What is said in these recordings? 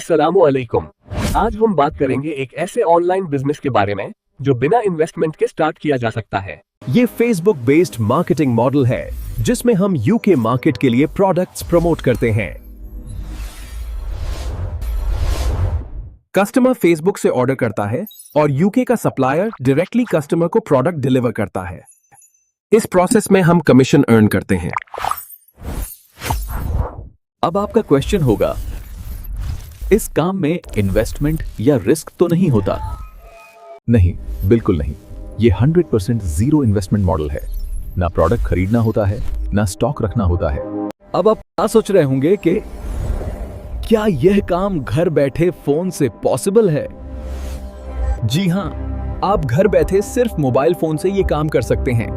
अस्सलामुअलैकुम। आज हम बात करेंगे एक ऐसे ऑनलाइन बिजनेस के बारे में जो बिना इन्वेस्टमेंट के स्टार्ट किया जा सकता है। ये फेसबुक बेस्ड मार्केटिंग मॉडल है जिसमें हम यूके मार्केट के लिए प्रोडक्ट्स प्रमोट करते हैं। कस्टमर फेसबुक से ऑर्डर करता है और यूके का सप्लायर डायरेक्टली कस्टमर को प्रोडक्ट डिलीवर करता है। इस प्रोसेस में हम कमीशन अर्न करते हैं। अब आपका क्वेश्चन होगा, इस काम में इन्वेस्टमेंट या रिस्क तो नहीं होता? नहीं, बिल्कुल नहीं। ये 100% जीरो इन्वेस्टमेंट मॉडल है। ना प्रोडक्ट खरीदना होता है, ना स्टॉक रखना होता है। अब आप क्या सोच रहे होंगे कि क्या यह काम घर बैठे फोन से पॉसिबल है? जी हां, आप घर बैठे सिर्फ मोबाइल फोन से ये काम कर सकते हैं।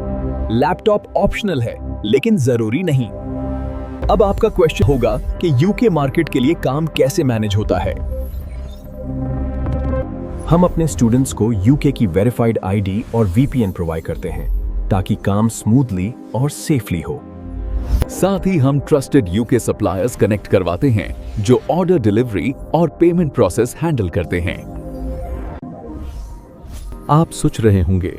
लैपटॉप ऑप्शनल है, लेकिन जरूरी नहीं। अब आपका क्वेश्चन होगा कि यूके मार्केट के लिए काम कैसे मैनेज होता है। हम अपने स्टूडेंट्स को यूके की वेरीफाइड आईडी और वीपीएन प्रोवाइड करते हैं ताकि काम स्मूथली और सेफली हो। साथ ही हम ट्रस्टेड यूके सप्लायर्स कनेक्ट करवाते हैं जो ऑर्डर डिलीवरी और पेमेंट प्रोसेस हैंडल करते हैं। आप सोच रहे होंगे,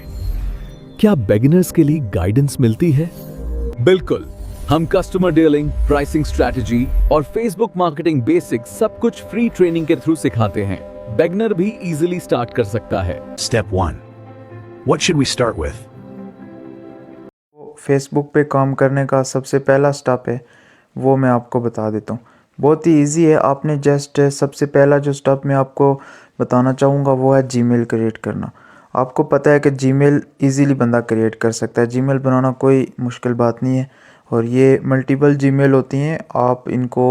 क्या बिगिनर्स के लिए गाइडेंस मिलती है? बिल्कुल। हम कस्टमर डीलिंग, प्राइसिंग स्ट्रैटेजी और फेसबुक मार्केटिंग बेसिक्स सब कुछ फ्री ट्रेनिंग के थ्रू सिखाते हैं। बिगिनर भी इजीली स्टार्ट कर सकता है। Step 1. What should we start with? Facebook पे काम करने का सबसे पहला स्टेप है वो मैं आपको बता देता हूँ। बहुत ही इजी है। आपने जस्ट सबसे पहला जो स्टेप मैं आपको बताना चाहूँगा वो है जीमेल क्रिएट करना। आपको पता है कि जीमेल इजीली बंदा क्रिएट कर सकता है। जीमेल बनाना कोई मुश्किल बात नहीं है और ये मल्टीपल जीमेल होती हैं। आप इनको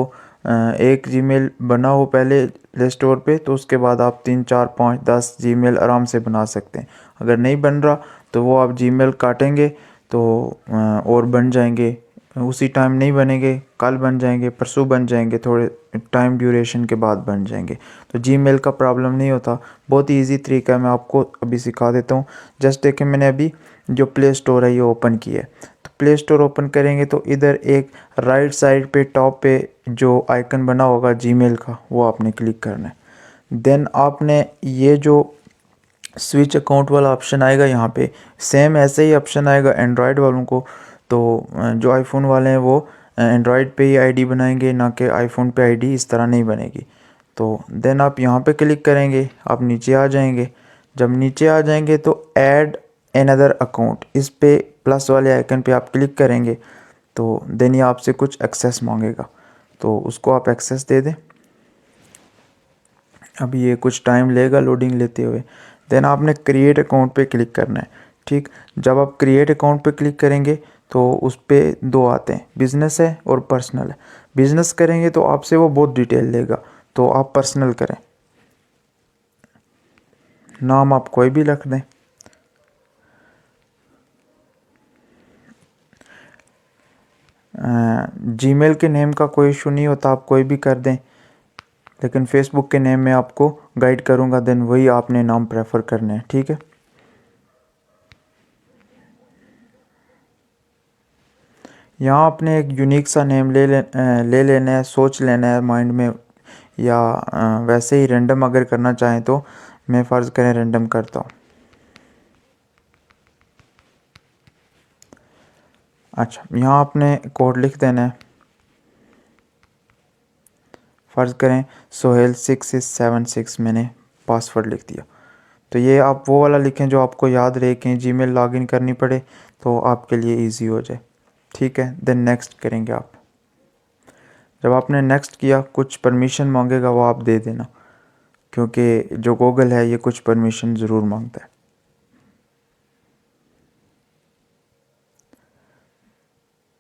एक जीमेल बनाओ पहले प्ले स्टोर पे, तो उसके बाद आप 3, 4, 5, 10 जीमेल आराम से बना सकते हैं। अगर नहीं बन रहा तो वो आप जीमेल काटेंगे तो और बन जाएंगे। उसी टाइम नहीं बनेंगे, कल बन जाएंगे, परसों बन जाएंगे, थोड़े टाइम ड्यूरेशन के बाद बन जाएंगे। तो जीमेल का प्रॉब्लम नहीं होता। बहुत ही ईजी तरीका है, मैं आपको अभी सिखा देता हूँ। जस्ट देखिए, मैंने अभी जो प्ले स्टोर है ये ओपन किया है। तो प्ले स्टोर ओपन करेंगे तो इधर एक राइट साइड पे टॉप पे जो आइकन बना होगा जीमेल का, वो आपने क्लिक करना है। देन आपने ये जो स्विच अकाउंट वाला ऑप्शन आएगा, यहाँ पे सेम ऐसे ही ऑप्शन आएगा एंड्रॉयड वालों को। तो जो आईफोन वाले हैं वो एंड्रॉयड पे ही आईडी बनाएंगे, ना कि आईफोन पे आईडी इस तरह नहीं बनेगी। तो देन आप यहाँ पे क्लिक करेंगे, आप नीचे आ जाएंगे। जब नीचे आ जाएंगे तो ऐड अनदर अकाउंट, इस पे प्लस वाले आइकन पे आप क्लिक करेंगे तो देन ये आपसे कुछ एक्सेस मांगेगा, तो उसको आप एक्सेस दे दें। अभी ये कुछ टाइम लेगा लोडिंग लेते हुए। देन आपने क्रिएट अकाउंट पे क्लिक करना है। ठीक, जब आप क्रिएट अकाउंट पे क्लिक करेंगे तो उस पर 2 आते हैं, बिज़नेस है और पर्सनल है। बिज़नेस करेंगे तो आपसे वो बहुत डिटेल लेगा, तो आप पर्सनल करें। नाम आप कोई भी रख दें। जीमेल के नेम का कोई इशू नहीं होता, आप कोई भी कर दें, लेकिन फेसबुक के नेम में आपको गाइड करूँगा, देन वही आपने नाम प्रेफर करने हैं। ठीक है, यहाँ आपने एक यूनिक सा नेम ले लेना है, सोच लेना है माइंड में, या वैसे ही रैंडम अगर करना चाहें तो मैं फ़र्ज़ करें रैंडम करता हूँ। अच्छा, यहाँ आपने कोड लिख देना है। फ़र्ज़ करें सोहेल 6676 मैंने पासवर्ड लिख दिया। तो ये आप वो वाला लिखें जो आपको याद रहे, कि जीमेल लॉगिन करनी पड़े तो आपके लिए इजी हो जाए। ठीक है, देन नेक्स्ट करेंगे आप। जब आपने नेक्स्ट किया, कुछ परमिशन मांगेगा, वो आप दे देना, क्योंकि जो गूगल है ये कुछ परमिशन ज़रूर मांगता है।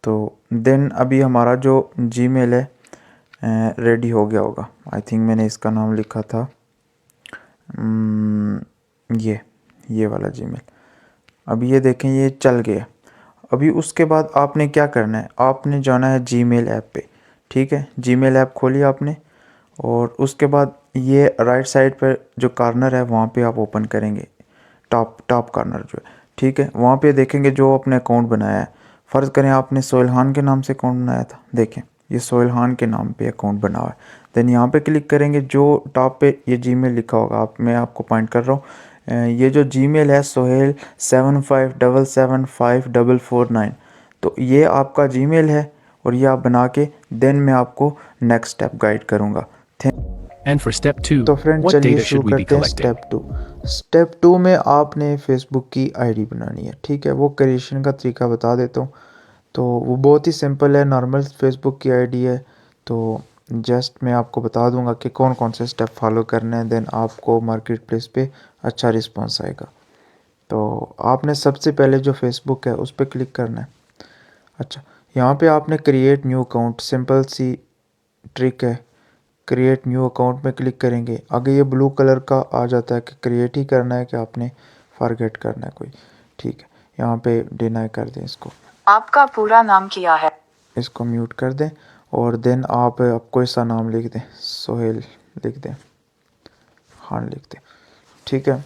तो देन अभी हमारा जो जीमेल है रेडी हो गया होगा। आई थिंक मैंने इसका नाम लिखा था ये वाला जीमेल। अभी ये देखें, ये चल गया। अभी उसके बाद आपने क्या करना है, आपने जाना है जीमेल ऐप पे। ठीक है, जीमेल ऐप खोलिए आपने, और उसके बाद ये राइट साइड पर जो कॉर्नर है वहाँ पे आप ओपन करेंगे, टॉप कॉर्नर जो है। ठीक है, वहाँ पे देखेंगे जो आपने अकाउंट बनाया है। फ़र्ज़ करें आपने सोहेल खान के नाम से अकाउंट बनाया था, देखें ये सोहेल खान के नाम पे अकाउंट बना हुआ है। देन यहाँ पे क्लिक करेंगे, जो टॉप पे ये जीमेल लिखा होगा, मैं आपको पॉइंट कर रहा हूँ, ये जो जीमेल है सोहेल 75775449, तो ये आपका जीमेल है और ये आप बना के देन मैं आपको नेक्स्ट स्टेप गाइड करूँगा। And for step 2, तो फ्रेंड what चलिए data शुरू should we be करते हैं collecting? स्टेप 2। स्टेप 2 में आपने फेसबुक की आईडी बनानी है, ठीक है। वो क्रिएशन का तरीका बता देता हूँ। तो वो बहुत ही सिंपल है, नॉर्मल फेसबुक की आईडी है। तो जस्ट मैं आपको बता दूंगा कि कौन कौन से स्टेप फॉलो करने हैं, देन आपको मार्केट प्लेस पे अच्छा रिस्पॉन्स आएगा। तो आपने सबसे पहले जो फेसबुक है उस पर क्लिक करना है। अच्छा, यहाँ पे आपने क्रिएट न्यू अकाउंट, सिंपल सी ट्रिक है। क्रिएट न्यू अकाउंट में क्लिक करेंगे, आगे ये ब्लू कलर का आ जाता है कि क्रिएट ही करना है कि आपने फॉरगेट करना है कोई, ठीक है। यहाँ पे डिनाई कर दें इसको, आपका पूरा नाम क्या है? इसको म्यूट कर दें और देन आप कोई सा नाम लिख दें, सोहेल लिख दें, खान लिख दें, ठीक है।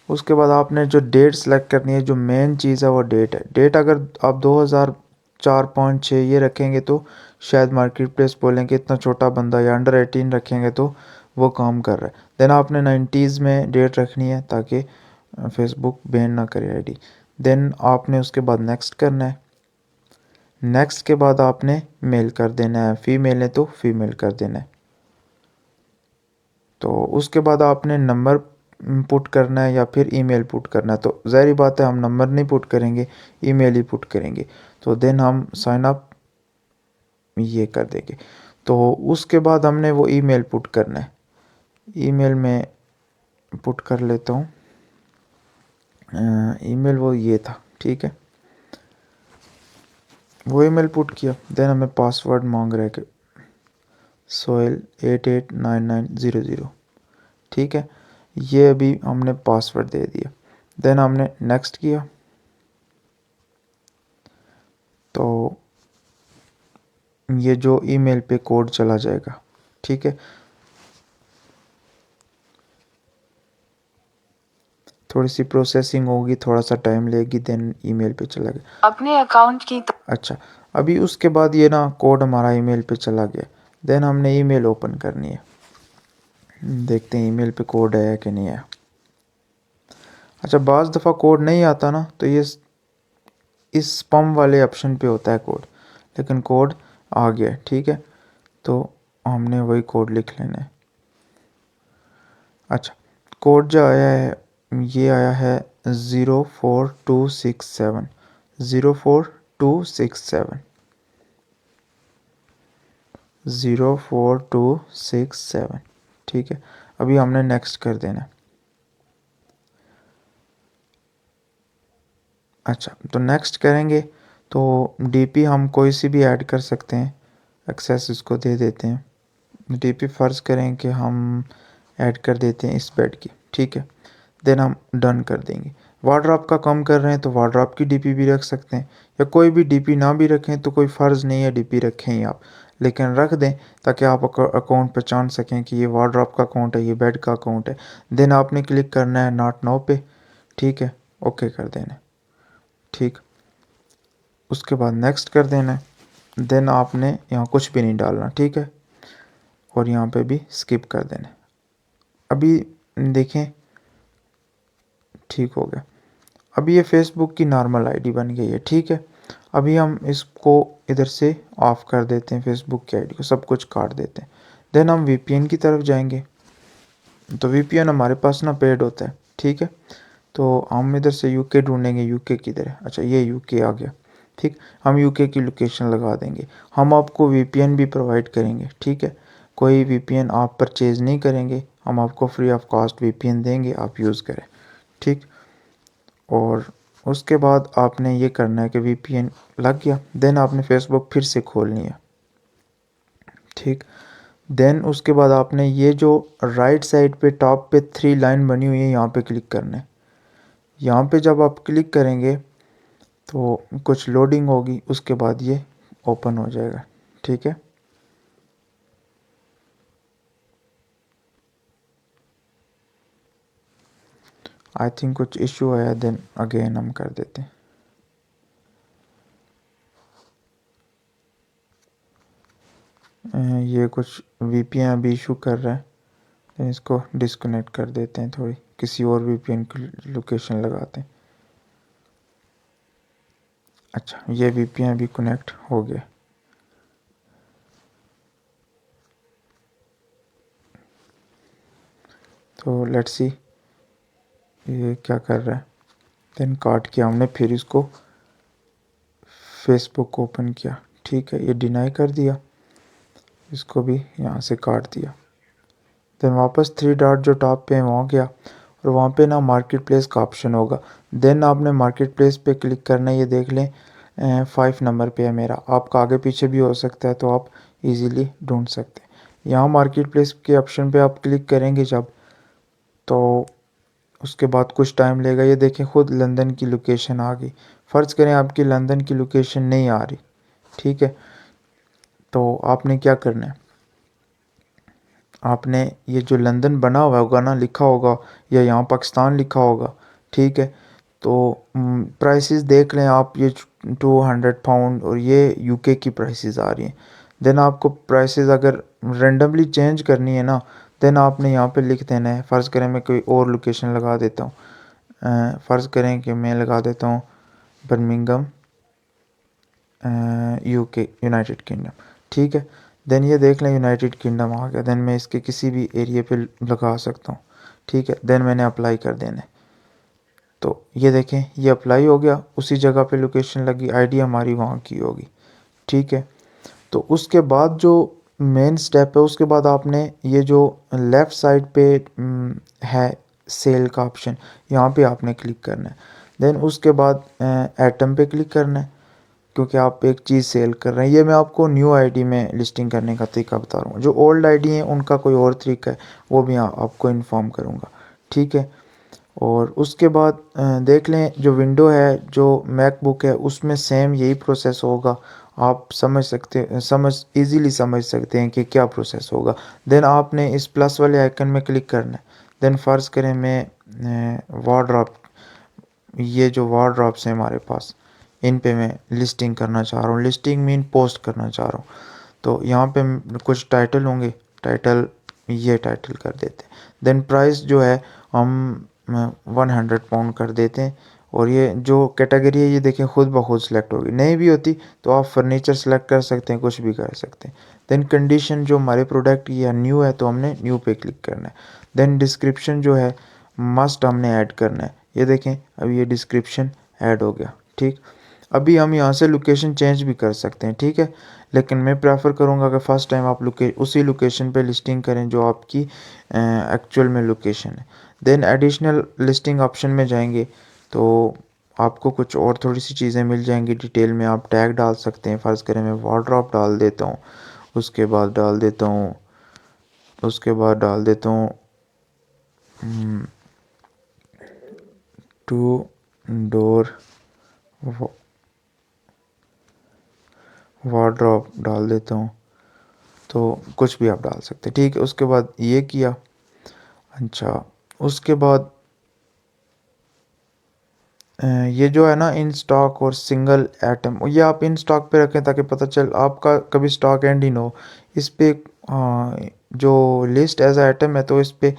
उसके बाद आपने जो डेट सेलेक्ट करनी है, जो मेन चीज़ है वो डेट है। डेट अगर आप 2004-5-6 ये रखेंगे तो शायद मार्केट प्लेस बोलेंगे इतना छोटा बंदा, या अंडर 18 रखेंगे तो वो काम कर रहा है। देन आपने 90s में डेट रखनी है ताकि फेसबुक बैन ना करे आईडी। देन आपने उसके बाद नेक्स्ट करना है। नेक्स्ट के बाद आपने मेल कर देना है, फीमेल है तो फीमेल कर देना है। तो उसके बाद आपने नंबर पुट करना है या फिर ईमेल पुट करना है। तो ज़ाहिर बात है हम नंबर नहीं पुट करेंगे, ईमेल ही पुट करेंगे। तो देन हम साइन अप ये कर देंगे। तो उसके बाद हमने वो ईमेल पुट करना है। ईमेल में पुट कर लेता हूँ, ईमेल वो ये था, ठीक है। वो ईमेल पुट किया, देन हमें पासवर्ड मांग रहा है कि सोहेल 889900, ठीक है। ये अभी हमने पासवर्ड दे दिया, देन हमने नेक्स्ट किया। तो ये जो ईमेल पे कोड चला जाएगा, ठीक है। थोड़ी सी प्रोसेसिंग होगी, थोड़ा सा टाइम लेगी, देन ईमेल पे चला गया। अपने अकाउंट की अच्छा, अभी उसके बाद ये ना कोड हमारा ईमेल पे चला गया। देन हमने ईमेल ओपन करनी है, देखते हैं ईमेल पे कोड आया कि नहीं आया। अच्छा, बाज़ दफ़ा कोड नहीं आता ना, तो ये इस स्पैम वाले ऑप्शन पे होता है कोड, लेकिन कोड आ गया, ठीक है। तो हमने वही कोड लिख लेना है। अच्छा, कोड जो आया है ये आया है 04267, 04267, 04267, ठीक है। अभी हमने नेक्स्ट कर देना है। अच्छा, तो नेक्स्ट करेंगे तो डीपी हम कोई सी भी ऐड कर सकते हैं, एक्सेस इसको दे देते हैं। डीपी फ़र्ज़ करें कि हम ऐड कर देते हैं इस बेड की, ठीक है। देन हम डन कर देंगे। वार्डरोब का कम कर रहे हैं तो वार्डरोब की डीपी भी रख सकते हैं, या कोई भी डीपी ना भी रखें तो कोई फ़र्ज़ नहीं है, डीपी रखें ही आप, लेकिन रख दें ताकि आप अकाउंट पहचान सकें कि ये वार्डरोब का अकाउंट है, ये बेड का अकाउंट है। देन आपने क्लिक करना है नॉट नाउ पे, ठीक है, ओके कर देना है, ठीक। उसके बाद नेक्स्ट कर देना है। देन आपने यहाँ कुछ भी नहीं डालना, ठीक है, और यहाँ पे भी स्किप कर देना है। अभी देखें, ठीक हो गया। अभी ये फेसबुक की नॉर्मल आईडी बन गई है, ठीक है। अभी हम इसको इधर से ऑफ़ कर देते हैं, फेसबुक की आईडी को सब कुछ काट देते हैं। देन हम वीपीएन की तरफ जाएंगे। तो वीपीएन हमारे पास ना पेड होता है, ठीक है। तो हम इधर से यूके ढूंढेंगे, यूके किधर है। अच्छा, ये यूके आ गया, ठीक। हम यूके की लोकेशन लगा देंगे। हम आपको वीपीएन भी प्रोवाइड करेंगे, ठीक है। कोई वीपीएन आप परचेज़ नहीं करेंगे, हम आपको फ्री ऑफ कॉस्ट वीपीएन देंगे, आप यूज़ करें, ठीक। और उसके बाद आपने ये करना है कि वीपीएन लग गया, देन आपने फेसबुक फिर से खोलनी है, ठीक। देन उसके बाद आपने ये जो राइट साइड पे टॉप पे 3 लाइन बनी हुई है, यहाँ पे क्लिक करना है। यहाँ पे जब आप क्लिक करेंगे तो कुछ लोडिंग होगी, उसके बाद ये ओपन हो जाएगा, ठीक है। आई थिंक कुछ इशू आया, देन अगेन हम कर देते हैं। ये कुछ वीपीएन अभी इशू कर रहा है, तो इसको डिस्कनेक्ट कर देते हैं, थोड़ी किसी और वीपीएन की लोकेशन लगाते हैं। अच्छा, ये वीपीएन अभी कनेक्ट हो गया। तो लेट्स सी ये क्या कर रहा है। देन काट किया हमने, फिर इसको फेसबुक ओपन किया, ठीक है, ये डिनाई कर दिया, इसको भी यहाँ से काट दिया। देन वापस 3 डॉट जो टॉप पे है वहाँ गया, और वहाँ पे ना मार्केट प्लेस का ऑप्शन होगा। देन आपने मार्केट प्लेस पे क्लिक करना है। ये देख लें 5 नंबर पे है मेरा, आपका आगे पीछे भी हो सकता है, तो आप इजीली ढूंढ सकते हैं। यहाँ मार्केट प्लेस के ऑप्शन पे आप क्लिक करेंगे जब, तो उसके बाद कुछ टाइम लेगा। ये देखें खुद लंदन की लोकेशन आ गई। फ़र्ज़ करें आपकी लंदन की लोकेशन नहीं आ रही, ठीक है, तो आपने क्या करना है, आपने ये जो लंदन बना हुआ होगा ना, लिखा होगा, या यहाँ पाकिस्तान लिखा होगा, ठीक है, तो प्राइसेस देख लें आप, ये 200 पाउंड और ये यूके की प्राइसेस आ रही हैं। देन आपको प्राइसेस अगर रेंडमली चेंज करनी है ना, देन आपने यहाँ पे लिख देना है। फ़र्ज़ करें मैं कोई और लोकेशन लगा देता हूँ, फ़र्ज़ करें कि मैं लगा देता हूँ बर्मिंघम, यूके, यूनाइटेड किंगडम, ठीक है। देन ये देख लें यूनाइटेड किंगडम आ गया। देन मैं इसके किसी भी एरिया पे लगा सकता हूँ, ठीक है। देन मैंने अप्लाई कर देना है, तो ये देखें ये अप्लाई हो गया, उसी जगह पे लोकेशन लगी, आईडी हमारी वहाँ की होगी, ठीक है। तो उसके बाद जो मेन स्टेप है, उसके बाद आपने ये जो लेफ़्ट साइड पे है सेल का ऑप्शन, यहाँ पे आपने क्लिक करना है। देन उसके बाद एटम पे क्लिक करना है, क्योंकि आप एक चीज़ सेल कर रहे हैं। ये मैं आपको न्यू आईडी में लिस्टिंग करने का तरीका बता रहा हूँ। जो ओल्ड आईडी है उनका कोई और तरीका है, वो भी आपको इन्फॉर्म करूँगा, ठीक है। और उसके बाद देख लें जो विंडो है, जो मैकबुक है, उसमें सेम यही प्रोसेस होगा। आप इजीली समझ सकते हैं कि क्या प्रोसेस होगा। देन आपने इस प्लस वाले आइकन में क्लिक करना है। देन फ़र्ज़ करें मैं वार्डरोब, ये जो वार्डरोब्स हैं हमारे पास, इन पे मैं लिस्टिंग करना चाह रहा हूँ। लिस्टिंग मीन पोस्ट करना चाह रहा हूँ। तो यहाँ पे कुछ टाइटल होंगे, टाइटल, ये टाइटल कर देते हैं। देन प्राइस जो है हम 100 पाउंड कर देते हैं। और ये जो कैटेगरी है, ये देखें खुद ब खुद सेलेक्ट होगी। नहीं भी होती तो आप फर्नीचर सेलेक्ट कर सकते हैं, कुछ भी कर सकते हैं। देन कंडीशन, जो हमारे प्रोडक्ट या न्यू है तो हमने न्यू पे क्लिक करना है। देन डिस्क्रिप्शन जो है मस्ट हमने ऐड करना है। ये देखें अभी ये डिस्क्रिप्शन ऐड हो गया, ठीक। अभी हम यहाँ से लोकेशन चेंज भी कर सकते हैं, ठीक है, लेकिन मैं प्रेफर करूँगा कि फ़र्स्ट टाइम आप उसी लोकेशन पे लिस्टिंग करें जो आपकी एक्चुअल में लोकेशन है। देन एडिशनल लिस्टिंग ऑप्शन में जाएंगे तो आपको कुछ और थोड़ी सी चीज़ें मिल जाएंगी डिटेल में। आप टैग डाल सकते हैं। फ़र्ज़ करें मैं वार्डरोब डाल देता हूँ, उसके बाद डाल देता हूँ 2 डोर वार्डरोब डाल देता हूँ, तो कुछ भी आप डाल सकते हैं, ठीक है। उसके बाद ये किया। अच्छा, उसके बाद ये जो है ना इन स्टॉक और सिंगल आइटम, ये आप इन स्टॉक पे रखें ताकि पता चल आपका कभी स्टॉक एंड ही ना हो। इस पे जो लिस्ट एज आइटम है, तो इस पे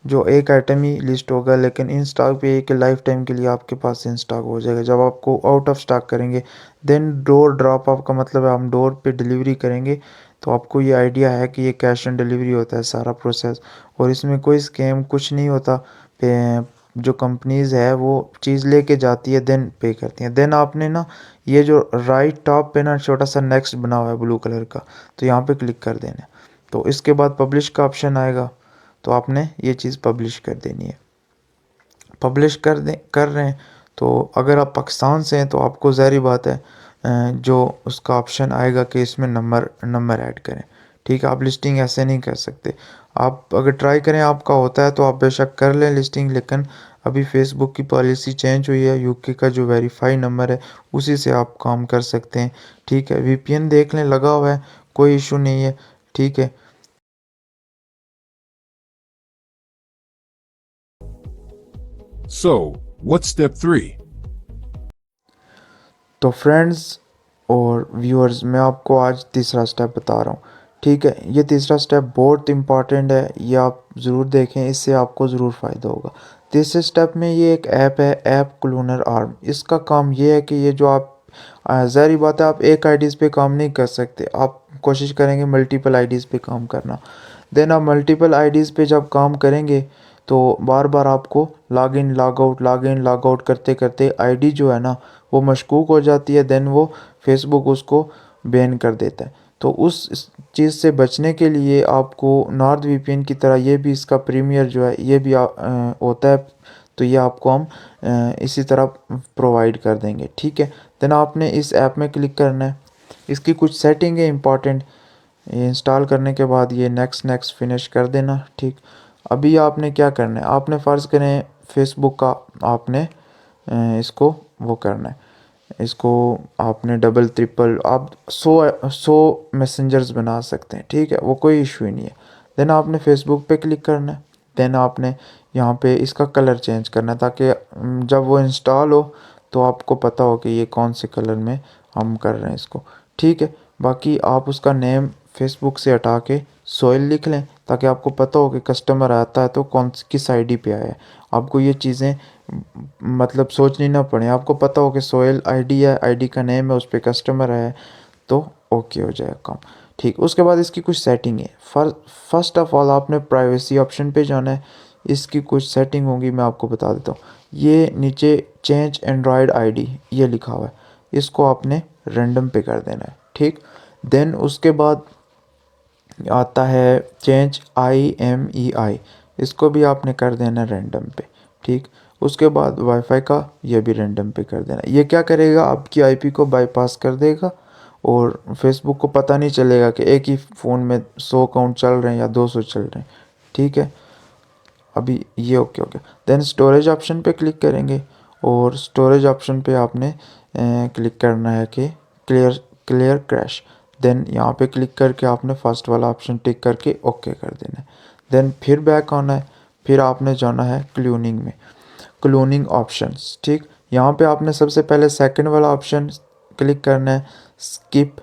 जो एक आइटम ही लिस्ट होगा, लेकिन इन स्टॉक पे एक लाइफ टाइम के लिए आपके पास इन स्टॉक हो जाएगा। जब आपको आउट ऑफ स्टॉक करेंगे, देन डोर ड्रॉप अप का मतलब है हम डोर पे डिलीवरी करेंगे। तो आपको ये आइडिया है कि ये कैश ऑन डिलीवरी होता है सारा प्रोसेस, और इसमें कोई स्कैम कुछ नहीं होता। जो कंपनीज़ है वो चीज़ लेके जाती है, देन पे करती हैं। देन आपने ना ये जो राइट टॉप पे ना छोटा सा नेक्स्ट बना हुआ है ब्लू कलर का, तो यहाँ पे क्लिक कर देना है। तो इसके बाद पब्लिश का ऑप्शन आएगा, तो आपने ये चीज़ पब्लिश कर देनी है। पब्लिश कर रहे हैं, तो अगर आप पाकिस्तान से हैं तो आपको ज़ाहिर बात है जो उसका ऑप्शन आएगा कि इसमें नंबर ऐड करें, ठीक है। आप लिस्टिंग ऐसे नहीं कर सकते। आप अगर ट्राई करें, आपका होता है तो आप बेशक कर लें लिस्टिंग, लेकिन अभी फेसबुक की पॉलिसी चेंज हुई है। यूके का जो वेरीफाई नंबर है उसी से आप काम कर सकते हैं, ठीक है। वीपीएन देख लें लगा हुआ है, कोई इशू नहीं है, ठीक है। So, what's step 3? तो फ्रेंड्स और व्यूअर्स, मैं आपको आज तीसरा स्टेप बता रहा हूँ, ठीक है, ये तीसरा स्टेप बहुत इंपॉर्टेंट है, ये आप ज़रूर देखें, इससे आपको ज़रूर फ़ायदा होगा। तीसरे स्टेप में ये एक ऐप है, ऐप क्लोनर आर्म। इसका काम ये है कि ये जो आप ज़ाहिर बात है आप एक आईडीज़ पे काम नहीं कर सकते, आप कोशिश करेंगे मल्टीपल आईडीज़ पे काम करना। देन आप मल्टीपल आईडीज़ पे जब काम करेंगे तो बार बार आपको लॉगिन लॉग आउट करते करते आईडी जो है ना वो मशकूक हो जाती है, देन वो फेसबुक उसको बैन कर देता है। तो उस चीज़ से बचने के लिए आपको नॉर्थ वीपीएन की तरह ये भी इसका प्रीमियर जो है ये भी होता है, तो ये आपको हम इसी तरह प्रोवाइड कर देंगे। ठीक है, देन आपने इस ऐप में क्लिक करना है, इसकी कुछ सेटिंग है इंपॉर्टेंट, इंस्टॉल करने के बाद ये नेक्स्ट फिनिश कर देना। ठीक, अभी आपने क्या करना है, आपने फ़र्ज़ करें फेसबुक का आपने इसको वो करना है, इसको आपने डबल ट्रिपल आप 100 मैसेंजर्स बना सकते हैं। ठीक है, वो कोई इशू ही नहीं है। देन आपने फेसबुक पे क्लिक करना है, देन आपने यहाँ पे इसका कलर चेंज करना है ताकि जब वो इंस्टॉल हो तो आपको पता हो कि ये कौन से कलर में हम कर रहे हैं इसको। ठीक है, बाकी आप उसका नेम फेसबुक से हटा के सोयल लिख लें ताकि आपको पता हो कि कस्टमर आता है तो किस आईडी पे आया है। आपको ये चीज़ें मतलब सोचनी ना पड़े, आपको पता हो कि सोयल आईडी है, आईडी का नेम है, उस पर कस्टमर है तो ओके हो जाएगा काम। ठीक, उसके बाद इसकी कुछ सेटिंग है। फर्स्ट ऑफ ऑल आपने प्राइवेसी ऑप्शन पे जाना है, इसकी कुछ सेटिंग होगी मैं आपको बता देता हूँ। ये नीचे चेंज एंड्रॉयड आईडी ये लिखा हुआ है, इसको आपने रैंडम पे कर देना है। ठीक, देन उसके बाद आता है चेंज IMEI, इसको भी आपने कर देना रैंडम पे। ठीक, उसके बाद वाईफाई का ये भी रैंडम पे कर देना। ये क्या करेगा, आपकी IP को बाईपास कर देगा और फेसबुक को पता नहीं चलेगा कि एक ही फ़ोन में 100 अकाउंट चल रहे हैं या 200 चल रहे हैं। ठीक है, अभी ये ओके हो गया। देन स्टोरेज ऑप्शन पे क्लिक करेंगे और स्टोरेज ऑप्शन पे आपने क्लिक करना है कि क्लियर कैश। देन यहाँ पे क्लिक करके आपने फर्स्ट वाला ऑप्शन टिक करके ओके कर देना है। देन फिर बैक आना है, फिर आपने जाना है क्लोनिंग में, क्लोनिंग ऑप्शंस। ठीक, यहाँ पे आपने सबसे पहले सेकंड वाला ऑप्शन क्लिक करना है, स्किप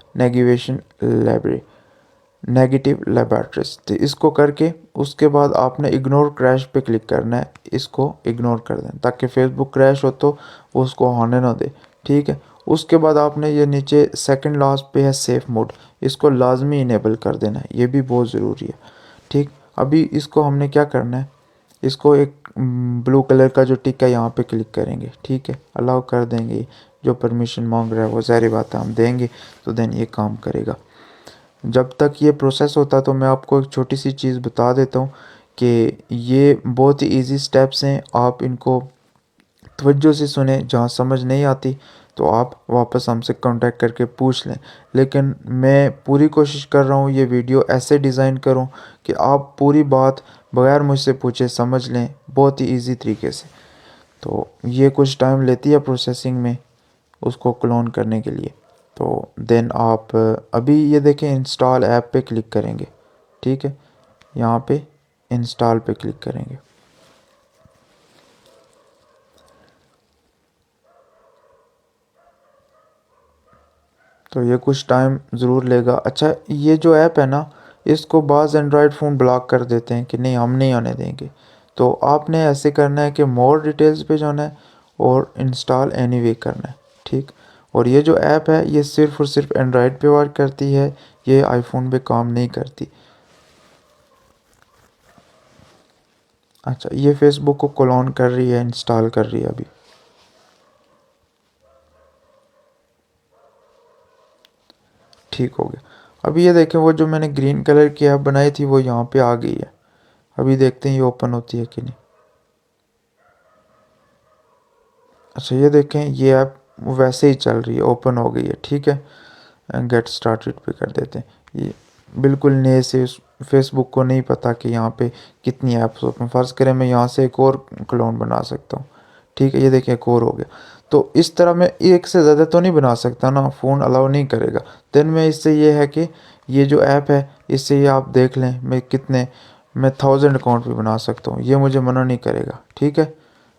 नेगेटिव लैबोरेटरीज। तो इसको करके उसके बाद आपने इग्नोर क्रैश पे क्लिक करना है, इसको इग्नोर कर दें ताकि फेसबुक क्रैश हो तो वो उसको होने ना दे। ठीक है, उसके बाद आपने ये नीचे सेकंड लास्ट पे है सेफ मोड, इसको लाजमी इनेबल कर देना है, ये भी बहुत ज़रूरी है। ठीक, अभी इसको हमने क्या करना है, इसको एक ब्लू कलर का जो टिक है यहाँ पे क्लिक करेंगे। ठीक है, अलाउ कर देंगे, जो परमिशन मांग रहा है वो ज़ाहिर बात है हम देंगे, तो देन ये काम करेगा। जब तक ये प्रोसेस होता तो मैं आपको एक छोटी सी चीज़ बता देता हूँ कि ये बहुत ही इजी स्टेप्स हैं, आप इनको तवज्जो से सुने, जहाँ समझ नहीं आती तो आप वापस हमसे कांटेक्ट करके पूछ लें। लेकिन मैं पूरी कोशिश कर रहा हूँ ये वीडियो ऐसे डिज़ाइन करूँ कि आप पूरी बात बगैर मुझसे पूछे समझ लें बहुत ही इजी तरीके से। तो ये कुछ टाइम लेती है प्रोसेसिंग में उसको क्लोन करने के लिए। तो देन आप अभी ये देखें इंस्टॉल ऐप पे क्लिक करेंगे। ठीक है, यहाँ पे इंस्टॉल पे क्लिक करेंगे। तो ये कुछ टाइम ज़रूर लेगा। अच्छा, ये जो ऐप है ना इसको बाज़ एंड्रॉयड फ़ोन ब्लॉक कर देते हैं कि नहीं हम नहीं आने देंगे, तो आपने ऐसे करना है कि मोर डिटेल्स पे जाना है और इंस्टॉल एनीवे करना है। ठीक, और ये जो ऐप है ये सिर्फ़ और सिर्फ एंड्रॉयड पे वर्क करती है, ये आईफोन पे काम नहीं करती। अच्छा, ये फेसबुक को क्लोन कर रही है, इंस्टॉल कर रही है अभी। ठीक हो गया। अभी ये देखें वो जो मैंने ग्रीन कलर की ऐप बनाई थी वो यहाँ पे आ गई है। अभी देखते हैं ये ओपन होती है कि नहीं। अच्छा, ये देखें ये ऐप वैसे ही चल रही है, ओपन हो गई है। ठीक है, गेट स्टार्टेड पे कर देते हैं। ये बिल्कुल नए से फेसबुक को नहीं पता कि यहाँ पे कितनी ऐप्स ओपन। फ़र्ज़ करें मैं यहाँ से एक और क्लोन बना सकता हूँ। ठीक है, ये देखें एक और हो गया। तो इस तरह मैं एक से ज़्यादा तो नहीं बना सकता ना, फ़ोन अलाउ नहीं करेगा। देन मैं इससे ये है कि ये जो ऐप है इससे ये आप देख लें मैं 1000 अकाउंट भी बना सकता हूँ, ये मुझे मना नहीं करेगा। ठीक है,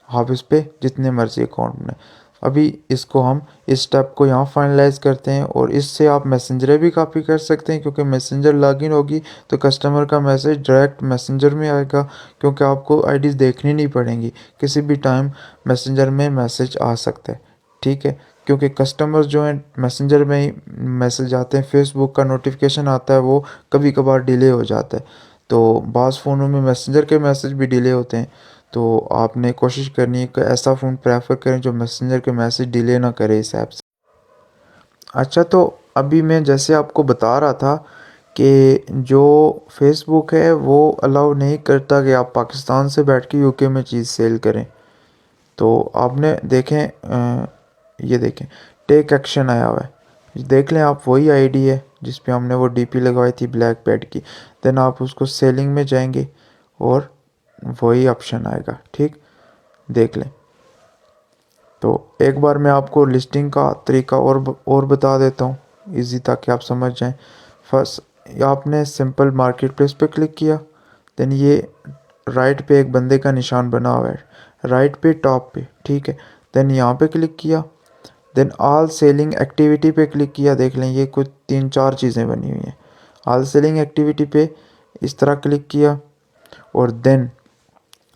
आप इस पर जितने मर्ज़ी अकाउंट बनाएं। अभी इसको हम इस स्टेप को यहाँ फाइनलाइज करते हैं और इससे आप मैसेंजर भी कॉपी कर सकते हैं, क्योंकि मैसेंजर लॉगिन होगी तो कस्टमर का मैसेज डायरेक्ट मैसेंजर में आएगा, क्योंकि आपको आईडीज़ देखनी नहीं पड़ेंगी, किसी भी टाइम मैसेंजर में मैसेज आ सकता है। ठीक है, क्योंकि कस्टमर्स जो हैं मैसेंजर में ही मैसेज आते हैं, फेसबुक का नोटिफिकेशन आता है वो कभी कभार डिले हो जाता है, तो बाज़ फ़ोनों में मैसेंजर के मैसेज भी डिले होते हैं। तो आपने कोशिश करनी है कि ऐसा फ़ोन प्रेफर करें जो मैसेंजर के मैसेज डिले ना करे इस ऐप से। अच्छा, तो अभी मैं जैसे आपको बता रहा था कि जो फेसबुक है वो अलाउ नहीं करता कि आप पाकिस्तान से बैठ के यूके में चीज़ सेल करें। तो आपने देखें ये देखें टेक एक्शन आया हुआ है, देख लें आप, वही आईडी है जिस पे हमने वो डीपी लगवाई थी ब्लैक पैड की। देन आप उसको सेलिंग में जाएंगे और वही ऑप्शन आएगा। ठीक, देख लें। तो एक बार मैं आपको लिस्टिंग का तरीका और बता देता हूँ इजी, ताकि आप समझ जाएं। फर्स्ट आपने सिंपल मार्केट प्लेस पे क्लिक किया, देन ये राइट पे एक बंदे का निशान बना हुआ है, राइट पे टॉप पे। ठीक है, देन यहाँ पे क्लिक किया, देन ऑल सेलिंग एक्टिविटी पे क्लिक किया। देख लें ये कुछ 3-4 चीज़ें बनी हुई हैं। ऑल सेलिंग एक्टिविटी पे इस तरह क्लिक किया और देन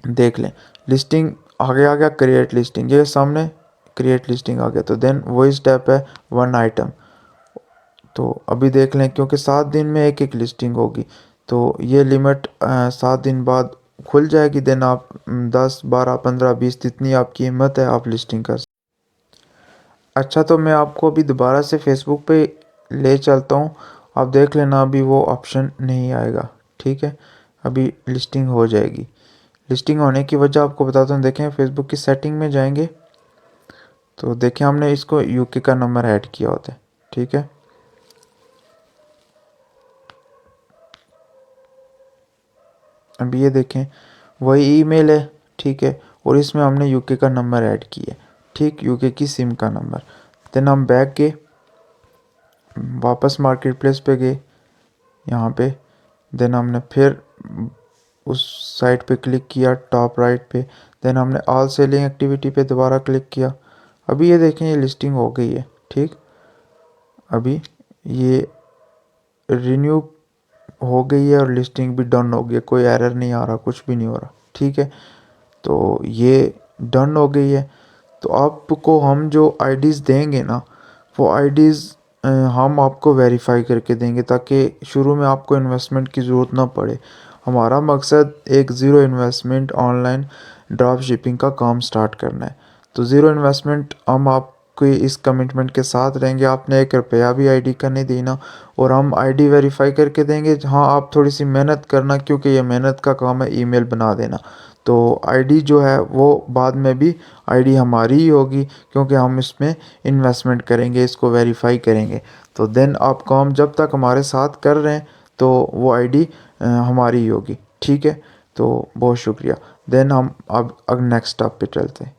देख लें लिस्टिंग आगे आ गया, क्रिएट लिस्टिंग, ये सामने क्रिएट लिस्टिंग आ गया। तो देन वही स्टेप है 1 आइटम। तो अभी देख लें, क्योंकि 7 दिन में एक एक लिस्टिंग होगी, तो ये लिमिट 7 दिन बाद खुल जाएगी। देन आप 10, 12, 15, 20 जितनी आपकी हिम्मत है आप लिस्टिंग कर। अच्छा, तो मैं आपको अभी दोबारा से फेसबुक पे ले चलता हूँ, आप देख लेना अभी वो ऑप्शन नहीं आएगा। ठीक है, अभी लिस्टिंग हो जाएगी। लिस्टिंग होने की वजह आपको बताता हूँ। देखें फेसबुक की सेटिंग में जाएंगे तो देखें हमने इसको यूके का नंबर ऐड किया होता है। ठीक है, अभी ये देखें वही ईमेल है। ठीक है, और इसमें हमने यूके का नंबर ऐड किया है। ठीक, यूके की सिम का नंबर। देन हम बैक गए, वापस मार्केट प्लेस पे गए यहाँ पे, देन हमने फिर उस साइट पे क्लिक किया टॉप राइट पे, देन हमने ऑल सेलिंग एक्टिविटी पे दोबारा क्लिक किया। अभी ये देखें ये लिस्टिंग हो गई है। ठीक, अभी ये रिन्यू हो गई है और लिस्टिंग भी डन हो गई है, कोई एरर नहीं आ रहा, कुछ भी नहीं हो रहा। ठीक है, तो ये डन हो गई है। तो आपको हम जो आईडीज़ देंगे ना, वो आईडीज़ हम आपको वेरीफाई करके देंगे, ताकि शुरू में आपको इन्वेस्टमेंट की ज़रूरत ना पड़े। हमारा मकसद एक zero investment online drop shipping का काम स्टार्ट करना है। तो ज़ीरो इन्वेस्टमेंट हम आपके इस कमिटमेंट के साथ रहेंगे, आपने 1 रुपया भी आईडी का नहीं देना, और हम आईडी वेरीफाई करके देंगे। हाँ, आप थोड़ी सी मेहनत करना, क्योंकि ये मेहनत का काम है ईमेल बना देना। तो आईडी जो है वो बाद में भी आईडी हमारी ही होगी, क्योंकि हम इसमें इन्वेस्टमेंट करेंगे, इसको वेरीफाई करेंगे। तो देन आप काम जब तक हमारे साथ कर रहे हैं तो वो आईडी हमारी ही होगी। ठीक है, तो बहुत शुक्रिया। देन हम अब नेक्स्ट स्टेप पे चलते हैं।